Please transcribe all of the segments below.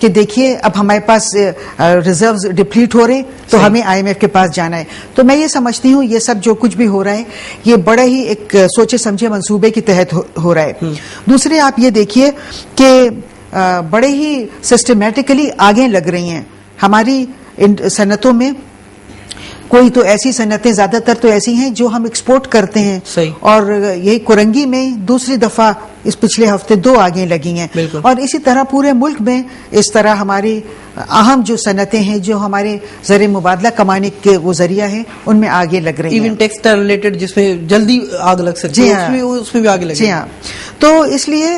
کہ دیکھیے اب ہمارے پاس ریزروز ڈپلیٹ ہو رہے ہیں تو ہمیں IMF کے پاس جانا ہے. تو میں یہ سمجھتی ہوں یہ سب جو کچھ بھی ہو رہا ہے یہ بڑا ہی ایک سوچے سمجھے منصوبے کے تحت ہو رہا ہے. دوسرے آپ یہ دیکھیے کہ بڑے ہی سسٹمیٹکلی آگے لگ رہی ہیں ہماری صنعتوں میں. کوئی تو ایسی صنعتیں زیادہ تر تو ایسی ہیں جو ہم ایکسپورٹ کرتے ہیں, اور یہی کرنگی میں دوسری دفعہ اس پچھلے ہفتے 2 آگے لگی ہیں, اور اسی طرح پورے ملک میں اس طرح ہماری اہم جو صنعتیں ہیں جو ہمارے زر مبادلہ کمانے کے وہ ذریعہ ہیں ان میں آگے لگ رہی ہیں. ایون ٹیکسٹائل ریلیٹڈ جس میں جلدی آگ لگ سکتی ہے اس میں بھی آگے لگ. جی ہاں, تو اس لیے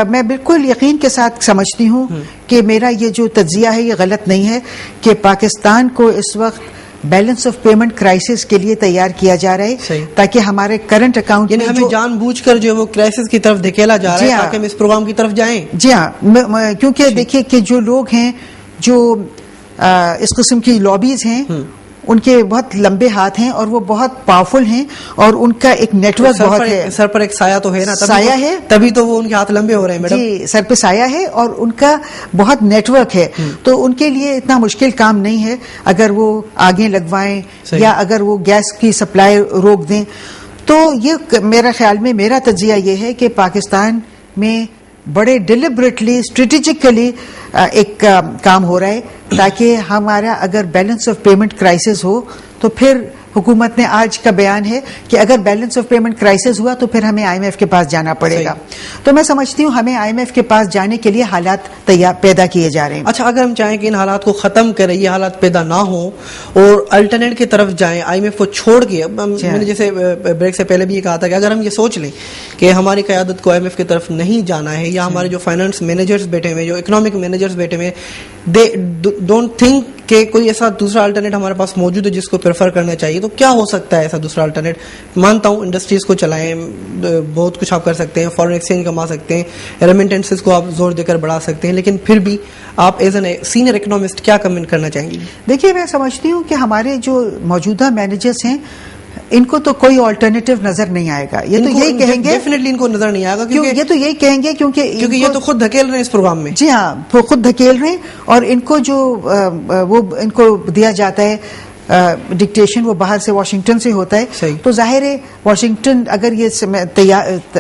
میں بالکل یقین کے ساتھ سمجھتی ہوں کہ میرا یہ جو تجزیہ ہے یہ غلط نہیں ہے کہ پاکستان کو اس وقت بیلنس آف پیمنٹ کرائسس کے لیے تیار کیا جا رہا ہے تاکہ ہمارے کرنٹ اکاؤنٹ یعنی ہمیں جان بوجھ کر جو وہ کرائسس کی طرف دھکیلا جا رہا ہے تاکہ ہم اس پروگرام کی طرف جائیں. جی ہاں, کیونکہ دیکھیے کہ جو لوگ ہیں جو اس قسم کی لابیز ہیں ان کے بہت لمبے ہاتھ ہیں اور وہ بہت پاورفل ہیں اور ان کا ایک نیٹ ورک بہت ہے. سر پر ایک سایہ تو ہے نا, سایہ ہے تبھی تو وہ ان کے ہاتھ لمبے ہو رہے ہیں میڈم. جی, سر پہ سایہ ہے اور ان کا بہت نیٹ ورک ہے, تو ان کے لیے اتنا مشکل کام نہیں ہے اگر وہ آگے لگوائیں یا اگر وہ گیس کی سپلائی روک دیں. تو یہ میرا خیال میں میرا تجزیہ یہ ہے کہ پاکستان میں بڑے ڈیلیبریٹلی اسٹریٹجکلی ایک کام ہو رہا ہے تاکہ ہمارا اگر بیلنس آف پیمنٹ کرائسس ہو تو پھر حکومت نے آج کا بیان ہے کہ اگر بیلنس آف پیمنٹ کرائسس ہوا تو پھر ہمیں IMF کے پاس جانا پڑے گا. تو میں سمجھتی ہوں ہمیں IMF کے پاس جانے کے لیے حالات پیدا کیے جا رہے ہیں. اچھا, اگر ہم چاہیں کہ ان حالات کو ختم کریں, یہ حالات پیدا نہ ہوں اور الٹرنیٹ کی طرف جائیں, IMF کو چھوڑ کے, میں نے جیسے بریک سے پہلے بھی یہ کہا تھا کہ اگر ہم یہ سوچ لیں کہ ہماری قیادت کو IMF کی طرف نہیں جانا ہے, یا ہمارے جو فائنانس مینیجرز بیٹھے ہوئے, جو اکنامک مینیجرز بیٹھے ہوئے, دے ڈونٹ تھنک کہ کوئی ایسا دوسرا الٹرنیٹ ہمارے پاس موجود ہے جس کو پریفر کرنا چاہیے, تو کیا ہو سکتا ہے ایسا دوسرا الٹرنیٹ؟ مانتا ہوں انڈسٹریز کو چلائیں, بہت کچھ آپ کر سکتے ہیں, فارن ایکسچینج کما سکتے ہیں, ریمیٹنسز کو آپ زور دے کر بڑھا سکتے ہیں, لیکن پھر بھی آپ ایز این سینئر اکنامسٹ کیا کمنٹ کرنا چاہیں گے؟ دیکھیے, میں سمجھتی ہوں کہ ہمارے جو موجودہ مینیجرز ہیں ان کو تو کوئی آلٹرنیٹو نظر نہیں آئے گا. یہ تو یہی کہیں گے, ڈیفینیٹلی ان کو نظر نہیں آئے گا, یہ تو یہی کہیں گے کیونکہ یہ تو خود دھکیل رہے ہیں اس پروگرام میں. جی ہاں, وہ خود دھکیل رہے ہیں, اور ان کو جو وہ ان کو دیا جاتا ہے ڈکٹیشن وہ باہر سے واشنگٹن سے ہوتا ہے. تو ظاہر ہے واشنگٹن اگر یہ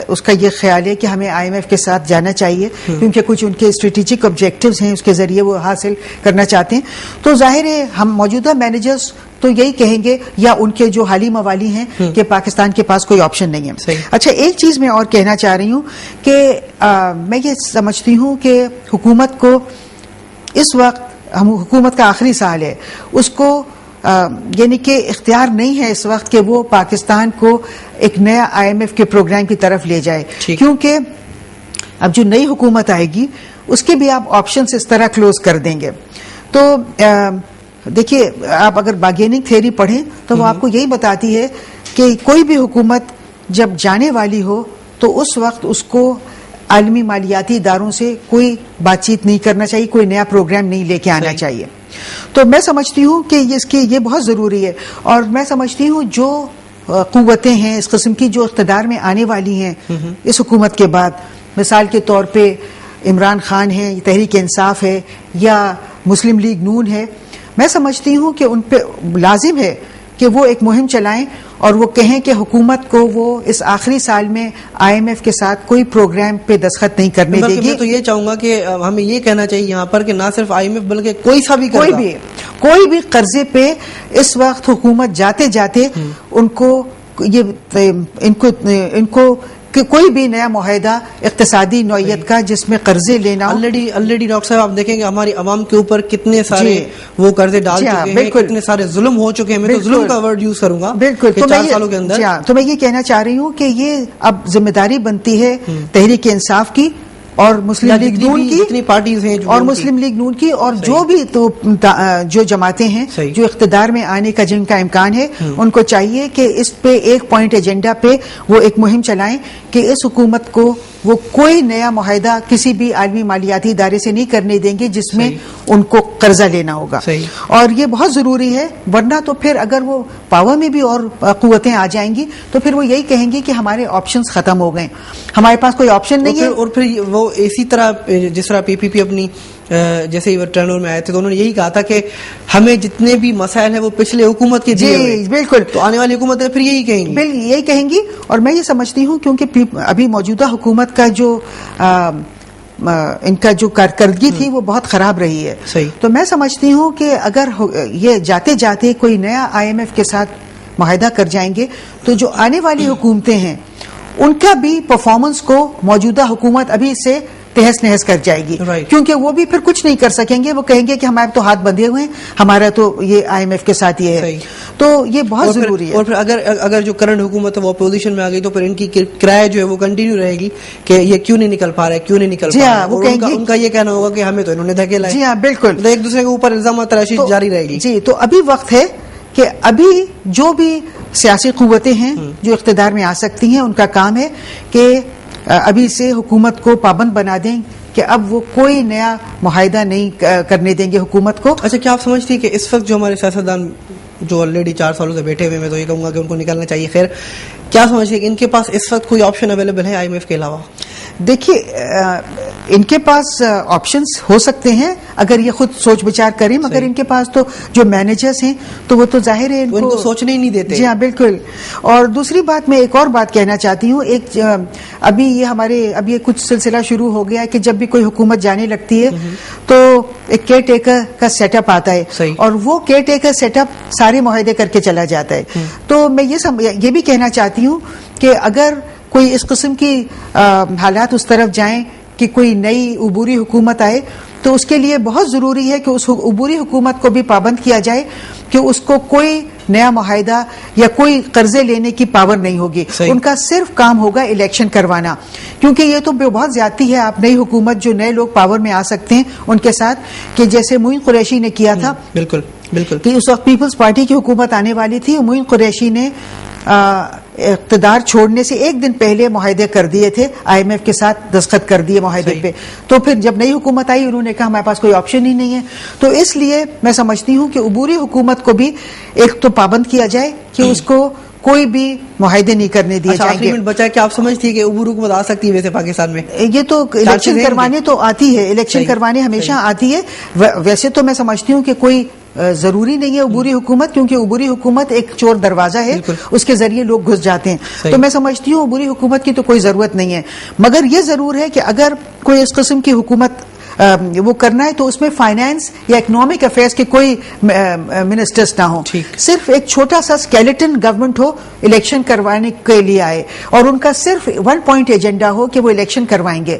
اس کا یہ خیال ہے کہ ہمیں IMF کے ساتھ جانا چاہیے کیونکہ کچھ ان کے اسٹریٹجک آبجیکٹیوز ہیں اس کے ذریعے وہ حاصل کرنا چاہتے ہیں, تو ظاہر ہے ہم موجودہ مینیجرز تو یہی کہیں گے, یا ان کے جو حالی موالی ہیں کہ پاکستان کے پاس کوئی آپشن نہیں ہے. اچھا, ایک چیز میں اور کہنا چاہ رہی ہوں کہ میں یہ سمجھتی ہوں کہ حکومت کو اس وقت حکومت کا آخری سال ہے, اس کو یعنی کہ اختیار نہیں ہے اس وقت کہ وہ پاکستان کو ایک نیا IMF کے پروگرام کی طرف لے جائے, کیونکہ اب جو نئی حکومت آئے گی اس کے بھی آپ آپشنز اس طرح کلوز کر دیں گے. تو دیکھیے, آپ اگر بارگیننگ تھیوری پڑھیں تو وہ آپ کو یہی بتاتی ہے کہ کوئی بھی حکومت جب جانے والی ہو تو اس وقت اس کو عالمی مالیاتی اداروں سے کوئی بات چیت نہیں کرنا چاہیے, کوئی نیا پروگرام نہیں لے کے آنا چاہیے. تو میں سمجھتی ہوں کہ یہ بہت ضروری ہے, اور میں سمجھتی ہوں جو قوتیں ہیں اس قسم کی جو اقتدار میں آنے والی ہیں اس حکومت کے بعد, مثال کے طور پہ عمران خان ہے, تحریک انصاف ہے, یا مسلم لیگ نون ہے, میں سمجھتی ہوں کہ ان پہ لازم ہے کہ وہ ایک مہم چلائیں اور وہ کہیں کہ حکومت کو وہ اس آخری سال میں IMF کے ساتھ کوئی پروگرام پہ دستخط نہیں کرنے دے گی. میں تو یہ چاہوں گا کہ ہمیں یہ کہنا چاہیے یہاں پر کہ نہ صرف IMF بلکہ کوئی بھی قرضے پہ اس وقت حکومت جاتے جاتے ان کو کوئی بھی نیا معاہدہ اقتصادی نوعیت کا جس میں قرضے لینا. آلریڈی ڈاکٹر صاحب آپ دیکھیں کہ ہماری عوام کے اوپر کتنے سارے وہ قرضے ڈال چکے ہیں, کتنے سارے ظلم ہو چکے ہیں. میں تو ظلم کا ورڈ یوز کروں گا. بالکل, 4 سالوں کے اندر. تو میں یہ کہنا چاہ رہی ہوں کہ یہ اب ذمہ داری بنتی ہے تحریک انصاف کی اور مسلم لیگ نون کی, جتنی پارٹیز ہیں اور مسلم لیگ نون کی, اور جو بھی تو جو جماعتیں ہیں جو اقتدار میں آنے کا جن کا امکان ہے ان کو چاہیے کہ اس پہ ایک پوائنٹ ایجنڈا پہ وہ ایک مہم چلائیں کہ اس حکومت کو وہ کوئی نیا معاہدہ کسی بھی عالمی مالیاتی ادارے سے نہیں کرنے دیں گے جس میں ان کو قرضہ لینا ہوگا. اور یہ بہت ضروری ہے, ورنہ تو پھر اگر وہ پاور میں بھی اور قوتیں آ جائیں گی تو پھر وہ یہی کہیں گے کہ ہمارے آپشنز ختم ہو گئے, ہمارے پاس کوئی آپشن نہیں ہے. اور پھر وہ اسی طرح جس طرح PPP اپنی جیسے ہی وہ ٹرنور میں آئے تھے تو انہوں نے یہی کہا تھا کہ ہمیں جتنے بھی مسائل ہیں وہ پچھلے حکومت کے دیے ہوئے. بالکل. تو آنے والی حکومتیں پھر یہی کہیں گی. یہی کہیں گی. اور میں یہ سمجھتی ہوں کیونکہ ابھی موجودہ حکومت کا جو ان کا جو کارکردگی تھی وہ بہت خراب رہی ہے. صحیح. تو میں سمجھتی ہوں کہ اگر یہ جاتے جاتے کوئی نیا IMF کے ساتھ معاہدہ کر جائیں گے تو جو آنے والی حکومتیں ہیں ان کا بھی پرفارمنس کو موجودہ حکومت ابھی سے تہس نہس کر جائے گی. کیونکہ وہ بھی پھر کچھ نہیں کر سکیں گے. وہ کہیں گے کہ ہمارے تو ہاتھ بندھے ہوئے ہیں, ہمارا تو یہ IMF کے ساتھ یہ ہے. تو یہ بہت ضروری ہے. اور پھر اگر جو کرنٹ حکومت ہے وہ اپوزیشن میں آ گئی تو پھر ان کی کرایہ جو ہے وہ کنٹینیو رہے گی کہ یہ کیوں نہیں نکل پا رہا ہے, کیوں نہیں نکل پا رہا ہے. ان کا یہ کہنا ہوگا کہ ہمیں تو انہوں نے دھکیلا ہے. جی ہاں بالکل. تو ایک دوسرے کے اوپر الزامات تراشی جاری رہے گی. جی تو ابھی وقت ہے کہ ابھی جو بھی سیاسی قوتیں ہیں جو اقتدار میں آ سکتی ہیں ان کا کام ہے کہ ابھی سے حکومت کو پابند بنا دیں کہ اب وہ کوئی نیا معاہدہ نہیں کرنے دیں گے حکومت کو. اچھا, کیا آپ سمجھتی ہیں کہ اس وقت جو ہمارے سیاستدان جو آلریڈی 4 سالوں سے بیٹھے ہوئے, میں تو یہ کہوں گا کہ ان کو نکلنا چاہیے, خیر کیا سمجھتی ہیں کہ ان کے پاس اس وقت کوئی آپشن اویلیبل ہے IMF کے علاوہ؟ دیکھیے ان کے پاس آپشنز ہو سکتے ہیں اگر یہ خود سوچ بچار کریں, مگر ان کے پاس تو جو مینیجرز ہیں تو وہ تو ظاہر ہے ان کو سوچنے ہی نہیں دیتے. جی ہاں بالکل. اور دوسری بات میں ایک اور بات کہنا چاہتی ہوں. ایک ابھی یہ کچھ سلسلہ شروع ہو گیا ہے کہ جب بھی کوئی حکومت جانے لگتی ہے تو ایک کیئر ٹیکر کا سیٹ اپ آتا ہے اور وہ کیئر ٹیکر سیٹ اپ سارے معاہدے کر کے چلا جاتا ہے. تو میں یہ بھی کہنا چاہتی ہوں کہ اگر کوئی اس قسم کی حالات اس طرف جائیں کہ کوئی نئی عبوری حکومت آئے تو اس کے لیے بہت ضروری ہے کہ اس عبوری حکومت کو بھی پابند کیا جائے کہ اس کو کوئی نیا معاہدہ یا کوئی قرضے لینے کی پاور نہیں ہوگی. ان کا صرف کام ہوگا الیکشن کروانا, کیونکہ یہ تو بہت زیادتی ہے. آپ نئی حکومت جو نئے لوگ پاور میں آ سکتے ہیں ان کے ساتھ, کہ جیسے معین قریشی نے کیا تھا. بالکل بالکل. کہ اس وقت پیپلز پارٹی کی حکومت آنے والی تھی, معین قریشی نے اقتدار چھوڑنے سے ایک دن پہلے معاہدے کر دیے تھے, IMF کے ساتھ دستخط کر دیے معاہدے پہ. تو پھر جب نئی حکومت آئی انہوں نے کہا ہمارے پاس کوئی آپشن ہی نہیں ہے. تو اس لیے میں سمجھتی ہوں کہ عبوری حکومت کو بھی ایک تو پابند کیا جائے کہ اس کو کوئی بھی معاہدے نہیں کرنے دیے جائیں گے. بچا کہ آپ سمجھتی ہے کہ عبوری حکومت آ سکتی ہے ویسے پاکستان میں؟ یہ تو الیکشن کروانے تو آتی ہے, الیکشن کروانے ہمیشہ آتی ہے. ویسے تو میں سمجھتی ہوں کہ کوئی ضروری نہیں ہے عبوری حکومت, کیونکہ عبوری حکومت ایک چور دروازہ ہے, اس کے ذریعے لوگ گھس جاتے ہیں. تو میں سمجھتی ہوں عبوری حکومت کی تو کوئی ضرورت نہیں ہے. مگر یہ ضرور ہے کہ اگر کوئی اس قسم کی حکومت وہ کرنا ہے تو اس میں فائنانس یا اکنامک افیئرس کے کوئی منسٹرز نہ ہوں, صرف ایک چھوٹا سا اسکیلیٹن گورنمنٹ ہو الیکشن کروانے کے لیے آئے, اور ان کا صرف 1 پوائنٹ ایجنڈا ہو کہ وہ الیکشن کروائیں گے.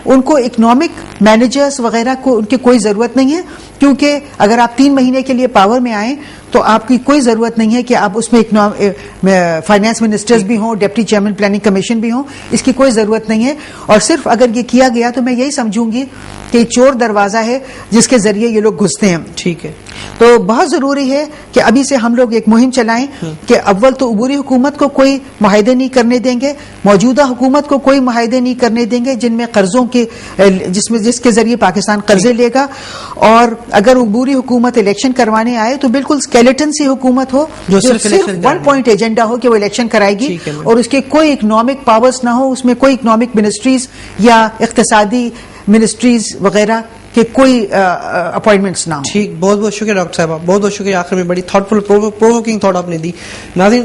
ان کو اکنامک مینیجرز وغیرہ کو ان کی کوئی ضرورت نہیں ہے, کیونکہ اگر آپ 3 مہینے کے لیے پاور میں آئیں تو آپ کی کوئی ضرورت نہیں ہے کہ آپ اس میں فائنانس منسٹرز بھی ہوں, ڈپٹی چیئرمین پلاننگ کمیشن بھی ہوں, اس کی کوئی ضرورت نہیں ہے. اور صرف اگر یہ کیا گیا تو میں یہی سمجھوں گی کہ چور دروازہ ہے جس کے ذریعے یہ لوگ گھستے ہیں. ٹھیک ہے. تو بہت ضروری ہے کہ ابھی سے ہم لوگ ایک مہم چلائیں کہ اول تو عبوری حکومت کو کوئی معاہدے نہیں کرنے دیں گے, موجودہ حکومت کو کوئی معاہدے نہیں کرنے دیں گے جن میں قرضوں کے جس کے ذریعے پاکستان قرضے لے گا. اور اگر عبوری حکومت الیکشن کروانے آئے تو بالکل اسکیلیٹن سی حکومت ہو جو صرف 1 پوائنٹ ایجنڈا ہو کہ وہ الیکشن کرائے گی, اور اس کے کوئی اکنامک پاورز نہ ہو, اس میں کوئی اکنامک منسٹریز یا اقتصادی منسٹریز وغیرہ کہ کوئی اپوائنٹمنٹس نہ ہوں. ٹھیک, بہت بہت شکریہ ڈاکٹر صاحبہ, بہت بہت شکریہ. آخر میں بڑی تھاٹ فل پرووکنگ تھاٹ آپ نے دی. ناظرین,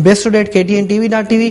besttoday@ktntv.tv.